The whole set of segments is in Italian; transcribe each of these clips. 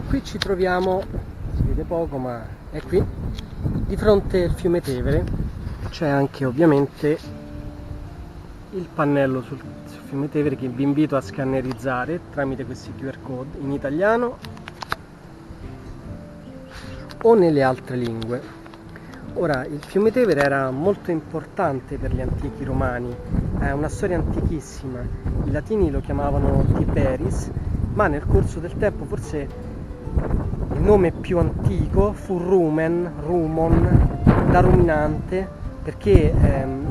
Qui ci troviamo, si vede poco ma è qui, di fronte al fiume Tevere. C'è anche ovviamente il pannello sul fiume Tevere che vi invito a scannerizzare tramite questi QR code in italiano o nelle altre lingue. Ora, il fiume Tevere era molto importante per gli antichi romani, è una storia antichissima. I latini lo chiamavano Tiberis, ma nel corso del tempo forse il nome più antico fu Rumon, da ruminante, perché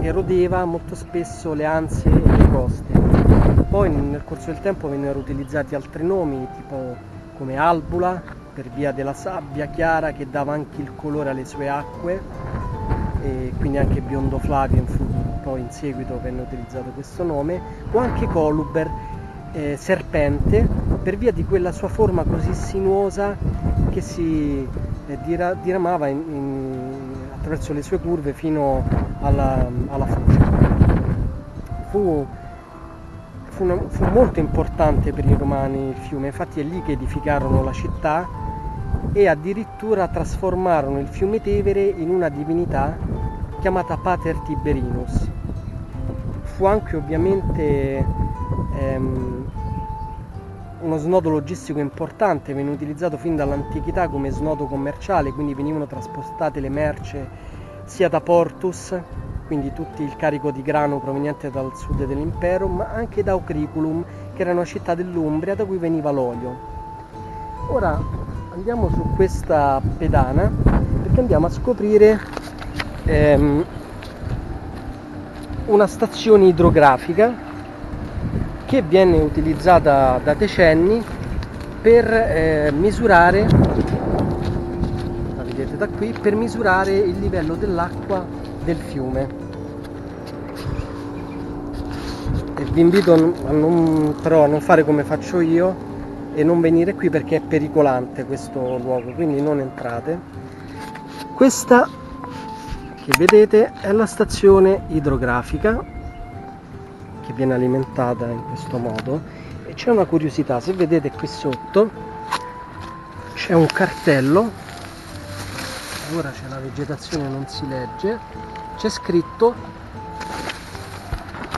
erodeva molto spesso le anse e le coste. Poi nel corso del tempo vennero utilizzati altri nomi, tipo come Albula, per via della sabbia chiara che dava anche il colore alle sue acque, e quindi anche Biondo Flavio poi in seguito venne utilizzato questo nome, o anche Coluber, serpente, per via di quella sua forma così sinuosa che si diramava attraverso le sue curve fino alla foce. Fu molto importante per i romani il fiume, infatti è lì che edificarono la città e addirittura trasformarono il fiume Tevere in una divinità chiamata Pater Tiberinus. Fu anche ovviamente uno snodo logistico importante, venne utilizzato fin dall'antichità come snodo commerciale, quindi venivano trasportate le merci sia da Portus, quindi tutto il carico di grano proveniente dal sud dell'impero, ma anche da Ocriculum, che era una città dell'Umbria da cui veniva l'olio. Ora andiamo su questa pedana perché andiamo a scoprire una stazione idrografica che viene utilizzata da decenni per misurare, la vedete da qui, per misurare il livello dell'acqua del fiume. E vi invito a non fare come faccio io e non venire qui perché è pericolante questo luogo, quindi non entrate. Questa che vedete è la stazione idrografica che viene alimentata in questo modo, e c'è una curiosità: se vedete qui sotto c'è un cartello, ora c'è la vegetazione, non si legge, c'è scritto,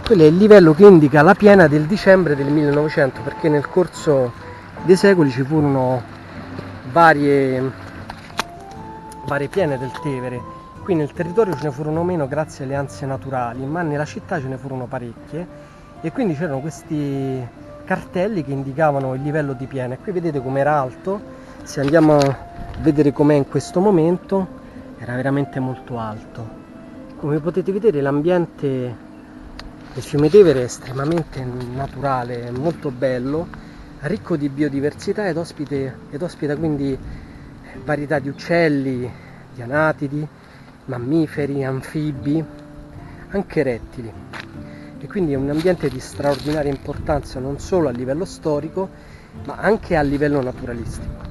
quello è il livello che indica la piena del dicembre del 1900, perché nel corso dei secoli ci furono varie piene del Tevere. Qui nel territorio ce ne furono meno grazie alle anse naturali, ma nella città ce ne furono parecchie, e quindi c'erano questi cartelli che indicavano il livello di piena. E qui vedete com'era alto. Se andiamo a vedere com'è in questo momento, era veramente molto alto. Come potete vedere, l'ambiente del fiume Tevere è estremamente naturale, è molto bello, ricco di biodiversità ed ospita quindi varietà di uccelli, di anatidi, mammiferi, anfibi, anche rettili, e quindi è un ambiente di straordinaria importanza non solo a livello storico ma anche a livello naturalistico.